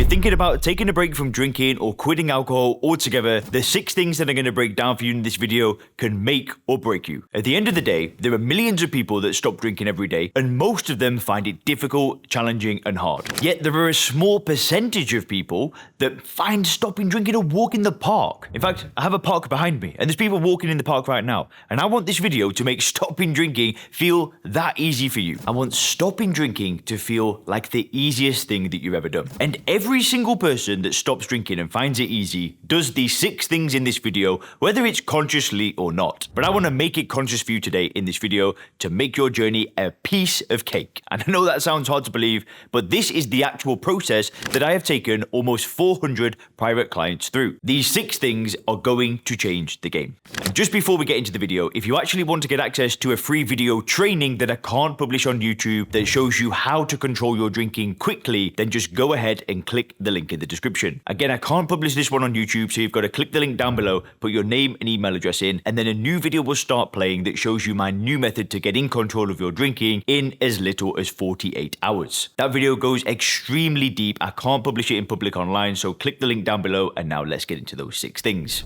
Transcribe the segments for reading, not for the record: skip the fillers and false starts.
you're thinking about taking a break from drinking or quitting alcohol altogether, the 6 things that I'm going to break down for you in this video can make or break you. At the end of the day, there are millions of people that stop drinking every day, and most of them find it difficult, challenging, and hard. Yet there are a small percentage of people that find stopping drinking a walk in the park. In fact, I have a park behind me, and there's people walking in the park right now, and I want this video to make stopping drinking feel that easy for you. I want stopping drinking to feel like the easiest thing that you've ever done. And every single person that stops drinking and finds it easy does these 6 things in this video, whether it's consciously or not. But I want to make it conscious for you today in this video to make your journey a piece of cake. And I know that sounds hard to believe, but this is the actual process that I have taken almost 400 private clients through. These 6 things are going to change the game. And just before we get into the video, if you actually want to get access to a free video training that I can't publish on YouTube that shows you how to control your drinking quickly, then just go ahead and click the link in the description. Again, I can't publish this one on YouTube, so you've got to click the link down below, put your name and email address in, and then a new video will start playing that shows you my new method to get in control of your drinking in as little as 48 hours. That video goes extremely deep. I can't publish it in public online, so click the link down below, and now let's get into those 6 things.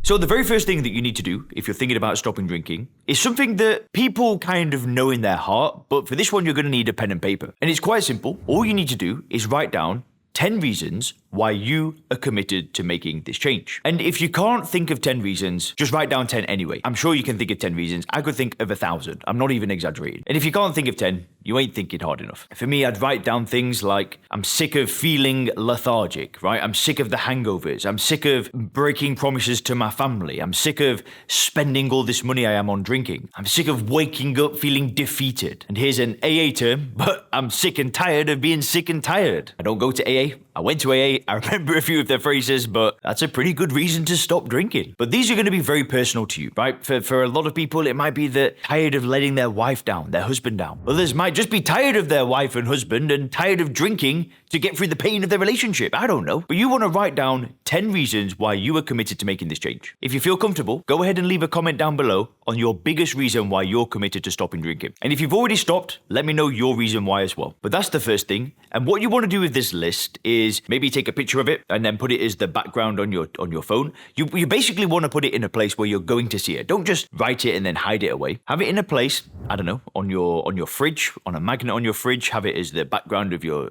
So the very first thing that you need to do if you're thinking about stopping drinking is something that people kind of know in their heart, but for this one you're going to need a pen and paper. And it's quite simple. All you need to do is write down 10 reasons why you are committed to making this change. And if you can't think of 10 reasons, just write down 10 anyway. I'm sure you can think of 10 reasons. I could think of 1,000. I'm not even exaggerating. And if you can't think of 10, you ain't thinking hard enough. For me, I'd write down things like, I'm sick of feeling lethargic, right? I'm sick of the hangovers. I'm sick of breaking promises to my family. I'm sick of spending all this money I am on drinking. I'm sick of waking up feeling defeated. And here's an AA term, but I'm sick and tired of being sick and tired. I don't go to AA. I went to AA. I remember a few of their phrases, but that's a pretty good reason to stop drinking. But these are going to be very personal to you, right? For a lot of people, it might be that tired of letting their wife down, their husband down. Others might just be tired of their wife and husband and tired of drinking to get through the pain of their relationship. I don't know. But you want to write down 10 reasons why you are committed to making this change. If you feel comfortable, go ahead and leave a comment down below on your biggest reason why you're committed to stopping drinking. And if you've already stopped, let me know your reason why as well. But that's the first thing. And what you want to do with this list is maybe take a picture of it and then put it as the background on your phone. You basically want to put it in a place where you're going to see it. Don't just write it and then hide it away. Have it in a place, I don't know, on your fridge, on a magnet on your fridge. Have it as the background of your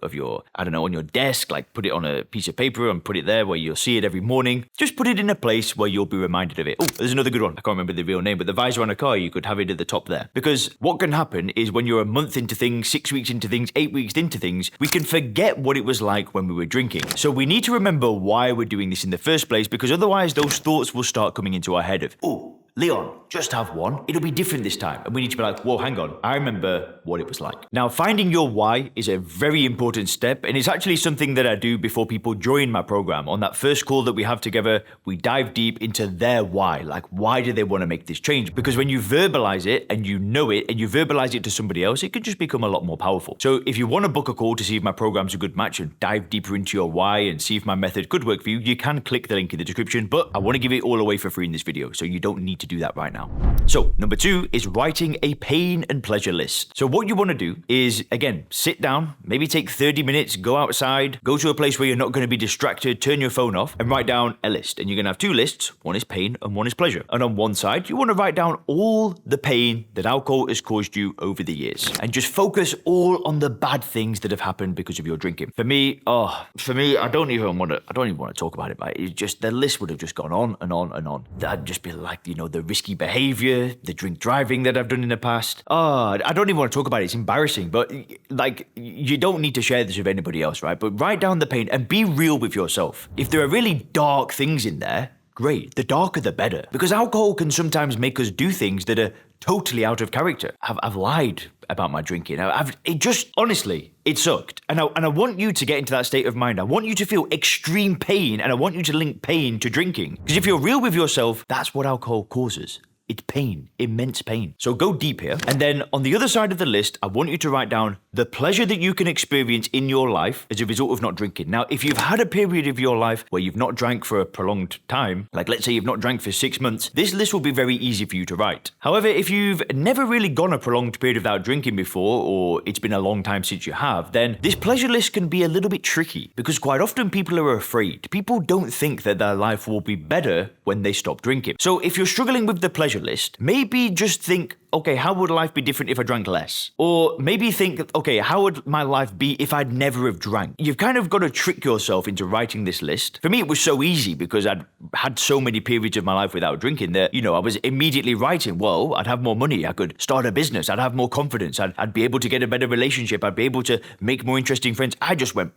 I don't know, on your desk. Like put it on a piece of paper and put it there where you'll see it every morning. Just put it in a place where you'll be reminded of it. Oh, there's another good one. I can't remember the real name, but the visor on a car, you could have it at the top there. Because what can happen is when you're a month into things, 6 weeks into things, 8 weeks into things, we can forget what it was like when we were drinking. So we need to remember why we're doing this in the first place, because otherwise those thoughts will start coming into our head of, oh, Leon, just have one. It'll be different this time. And we need to be like, whoa, hang on. I remember what it was like. Now, finding your why is a very important step. And it's actually something that I do before people join my program. On that first call that we have together, we dive deep into their why. Like, why do they want to make this change? Because when you verbalize it and you know it and you verbalize it to somebody else, it could just become a lot more powerful. So if you want to book a call to see if my program's a good match and dive deeper into your why and see if my method could work for you, you can click the link in the description. But I want to give it all away for free in this video. So you don't need to do that right now. So number 2 is writing a pain and pleasure list. So what you want to do is, again, sit down, maybe take 30 minutes, go outside, go to a place where you're not going to be distracted, turn your phone off and write down a list. And you're going to have 2 lists. One is pain and one is pleasure. And on one side, you want to write down all the pain that alcohol has caused you over the years and just focus all on the bad things that have happened because of your drinking. For me, I don't even want to talk about it, right? It's just, the list would have just gone on and on and on. I'd just be like, the risky behavior, the drink driving that I've done in the past. I don't even want to talk about it. It's embarrassing, but like, you don't need to share this with anybody else, right? But write down the pain and be real with yourself. If there are really dark things in there, great. The darker the better. Because alcohol can sometimes make us do things that are totally out of character. I've lied about my drinking. Honestly, it sucked. And I want you to get into that state of mind. I want you to feel extreme pain, and I want you to link pain to drinking. Because if you're real with yourself, that's what alcohol causes. It's pain, immense pain. So go deep here. And then on the other side of the list, I want you to write down the pleasure that you can experience in your life as a result of not drinking. Now, if you've had a period of your life where you've not drank for a prolonged time, like let's say you've not drank for 6 months, this list will be very easy for you to write. However, if you've never really gone a prolonged period without drinking before, or it's been a long time since you have, then this pleasure list can be a little bit tricky because quite often people are afraid. People don't think that their life will be better when they stop drinking. So if you're struggling with the pleasure list, maybe just think, okay, how would life be different if I drank less? Or maybe think, okay, how would my life be if I'd never have drank? You've kind of got to trick yourself into writing this list. For me, it was so easy because I'd had so many periods of my life without drinking that, I was immediately writing, well, I'd have more money, I could start a business, I'd have more confidence, I'd be able to get a better relationship, I'd be able to make more interesting friends. I just went,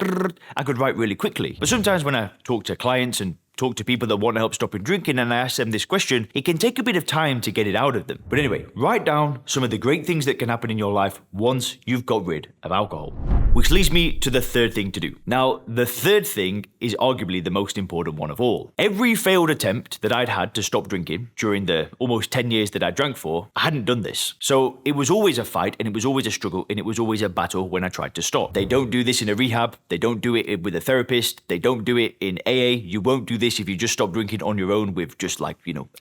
I could write really quickly. But sometimes when I talk to clients and talk to people that want to help stopping drinking and I ask them this question, it can take a bit of time to get it out of them. But anyway, write down some of the great things that can happen in your life once you've got rid of alcohol. Which leads me to the third thing to do. Now, the third thing is arguably the most important one of all. Every failed attempt that I'd had to stop drinking during the almost 10 years that I drank for, I hadn't done this. So it was always a fight and it was always a struggle and it was always a battle when I tried to stop. They don't do this in a rehab. They don't do it with a therapist. They don't do it in AA. You won't do this if you just stop drinking on your own with just like,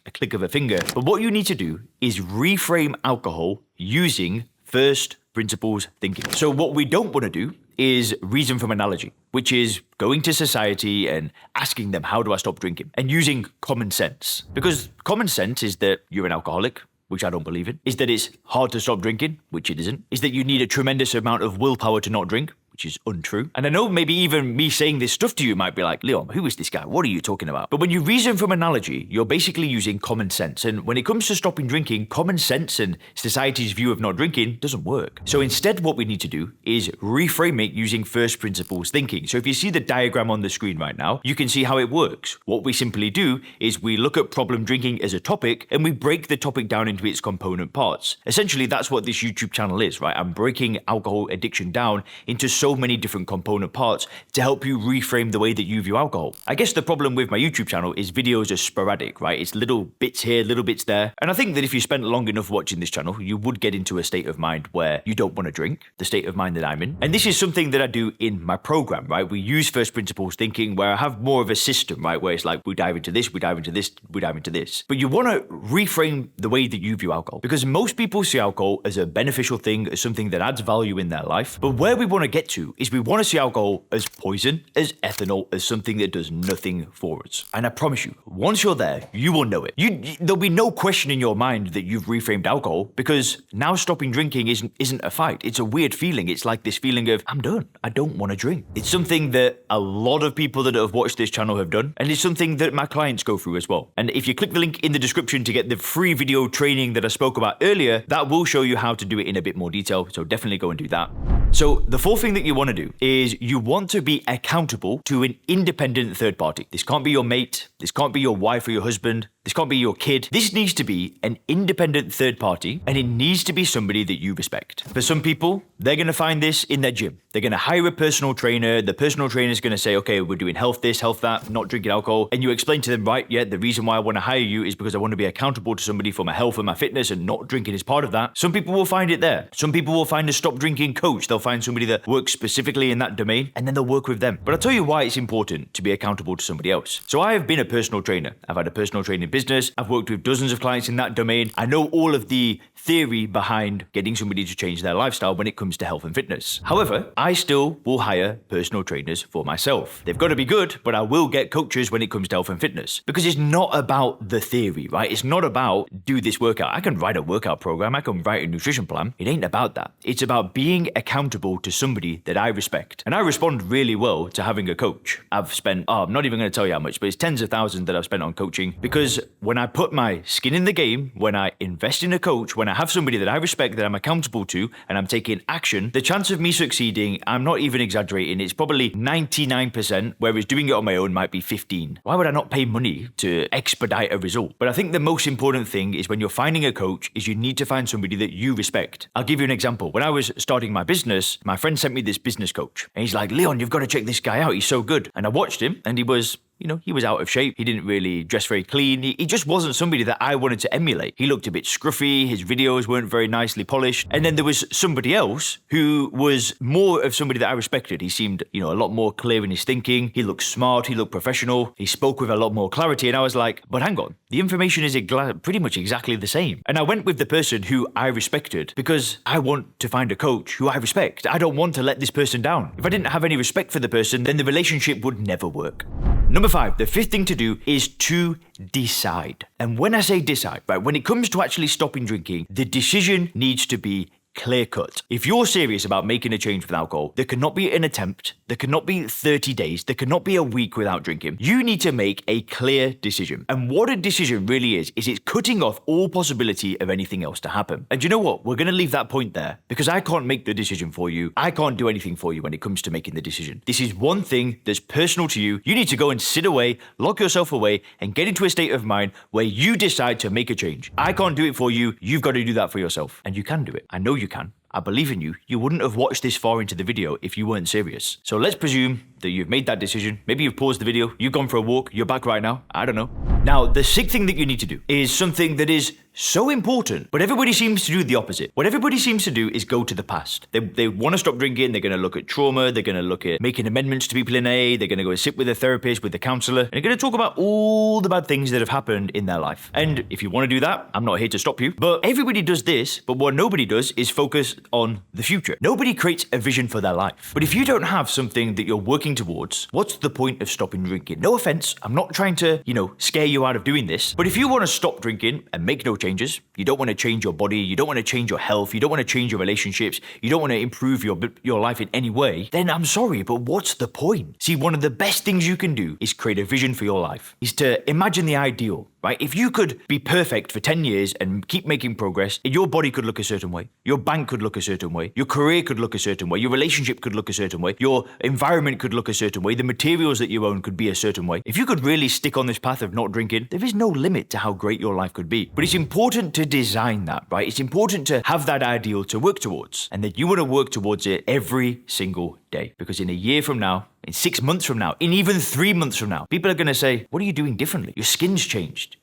a click of a finger. But what you need to do is reframe alcohol using first principles thinking. So what we don't want to do is reason from analogy, which is going to society and asking them, how do I stop drinking? And using common sense. Because common sense is that you're an alcoholic, which I don't believe in. Is that it's hard to stop drinking, which it isn't. Is that you need a tremendous amount of willpower to not drink, which is untrue. And I know maybe even me saying this stuff to you might be like, Leon, who is this guy? What are you talking about? But when you reason from analogy, you're basically using common sense. And when it comes to stopping drinking, common sense and society's view of not drinking doesn't work. So instead, what we need to do is reframe it using first principles thinking. So if you see the diagram on the screen right now, you can see how it works. What we simply do is we look at problem drinking as a topic and we break the topic down into its component parts. Essentially, that's what this YouTube channel is, right? I'm breaking alcohol addiction down into so many different component parts to help you reframe the way that you view alcohol. I guess the problem with my YouTube channel is videos are sporadic, right? It's little bits here, little bits there. And I think that if you spent long enough watching this channel, you would get into a state of mind where you don't want to drink, the state of mind that I'm in. And this is something that I do in my program, right? We use first principles thinking where I have more of a system, right? Where it's like, we dive into this, we dive into this, we dive into this. But you want to reframe the way that you view alcohol because most people see alcohol as a beneficial thing, as something that adds value in their life. But where we want to get to is we want to see alcohol as poison, as ethanol, as something that does nothing for us. And I promise you, once you're there, you will know it. There'll be no question in your mind that you've reframed alcohol because now stopping drinking isn't a fight. It's a weird feeling. It's like this feeling of, I'm done. I don't want to drink. It's something that a lot of people that have watched this channel have done. And it's something that my clients go through as well. And if you click the link in the description to get the free video training that I spoke about earlier, that will show you how to do it in a bit more detail. So definitely go and do that. So the fourth thing that you want to do is you want to be accountable to an independent third party. This can't be your mate. This can't be your wife or your husband. This can't be your kid. This needs to be an independent third party, and it needs to be somebody that you respect. For some people, they're going to find this in their gym. They're going to hire a personal trainer. The personal trainer is going to say, okay, we're doing health this, health that, not drinking alcohol. And you explain to them, right, yeah, the reason why I want to hire you is because I want to be accountable to somebody for my health and my fitness, and not drinking is part of that. Some people will find it there. Some people will find a stop drinking coach. They'll find somebody that works specifically in that domain, and then they'll work with them. But I'll tell you why it's important to be accountable to somebody else. So I have been a personal trainer. I've had a personal training business. I've worked with dozens of clients in that domain. I know all of the theory behind getting somebody to change their lifestyle when it comes to health and fitness. However, I still will hire personal trainers for myself. They've got to be good, but I will get coaches when it comes to health and fitness because it's not about the theory, right? It's not about do this workout. I can write a workout program. I can write a nutrition plan. It ain't about that. It's about being accountable to somebody that I respect. And I respond really well to having a coach. I've spent, I'm not even going to tell you how much, but it's tens of thousands that I've spent on coaching because when I put my skin in the game, when I invest in a coach, when I have somebody that I respect, that I'm accountable to, and I'm taking action, the chance of me succeeding, I'm not even exaggerating, it's probably 99%, whereas doing it on my own might be 15. Why would I not pay money to expedite a result? But I think the most important thing is when you're finding a coach is you need to find somebody that you respect. I'll give you an example. When I was starting my business, my friend sent me this business coach, and he's like, Leon, you've got to check this guy out. He's so good. And I watched him, and he was he was out of shape. He didn't really dress very clean. He just wasn't somebody that I wanted to emulate. He looked a bit scruffy. His videos weren't very nicely polished. And then there was somebody else who was more of somebody that I respected. He seemed, a lot more clear in his thinking. He looked smart. He looked professional. He spoke with a lot more clarity. And I was like, but hang on, the information is pretty much exactly the same. And I went with the person who I respected because I want to find a coach who I respect. I don't want to let this person down. If I didn't have any respect for the person, then the relationship would never work. Number 5, the fifth thing to do is to decide. And when I say decide, right, when it comes to actually stopping drinking, the decision needs to be clear cut. If you're serious about making a change with alcohol, there cannot be an attempt, there cannot be 30 days, there cannot be a week without drinking. You need to make a clear decision. And what a decision really is it's cutting off all possibility of anything else to happen. And you know what? We're going to leave that point there because I can't make the decision for you. I can't do anything for you when it comes to making the decision. This is one thing that's personal to you. You need to go and sit away, lock yourself away, and get into a state of mind where you decide to make a change. I can't do it for you. You've got to do that for yourself. And you can do it. I know you can. I believe in you. You wouldn't have watched this far into the video if you weren't serious. So let's presume that you've made that decision. Maybe you've paused the video, you've gone for a walk, you're back right now. I don't know. Now, the sixth thing that you need to do is something that is so important, but everybody seems to do the opposite. What everybody seems to do is go to the past. They want to stop drinking. They're going to look at trauma. They're going to look at making amendments to people in AA. They're going to go sit with a therapist, with a counselor, and they're going to talk about all the bad things that have happened in their life. And if you want to do that, I'm not here to stop you, but everybody does this, but what nobody does is focus on the future. Nobody creates a vision for their life. But if you don't have something that you're working towards, what's the point of stopping drinking? No offense, I'm not trying to, scare you out of doing this, but if you want to stop drinking and make no changes, you don't want to change your body, you don't want to change your health, you don't want to change your relationships, you don't want to improve your life in any way, then I'm sorry, but what's the point? See, one of the best things you can do is create a vision for your life, is to imagine the ideal. Right? If you could be perfect for 10 years and keep making progress, your body could look a certain way, your bank could look a certain way, your career could look a certain way, your relationship could look a certain way, your environment could look a certain way, the materials that you own could be a certain way. If you could really stick on this path of not drinking, there is no limit to how great your life could be. But it's important to design that, right? It's important to have that ideal to work towards, and that you want to work towards it every single day. Because in a year from now, in 6 months from now, in even 3 months from now, people are going to say, what are you doing differently? Your skin's changed.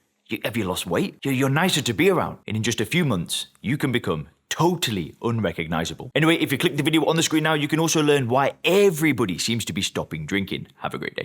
Have you lost weight? You're nicer to be around. And in just a few months, you can become totally unrecognizable. Anyway, if you click the video on the screen now, you can also learn why everybody seems to be stopping drinking. Have a great day.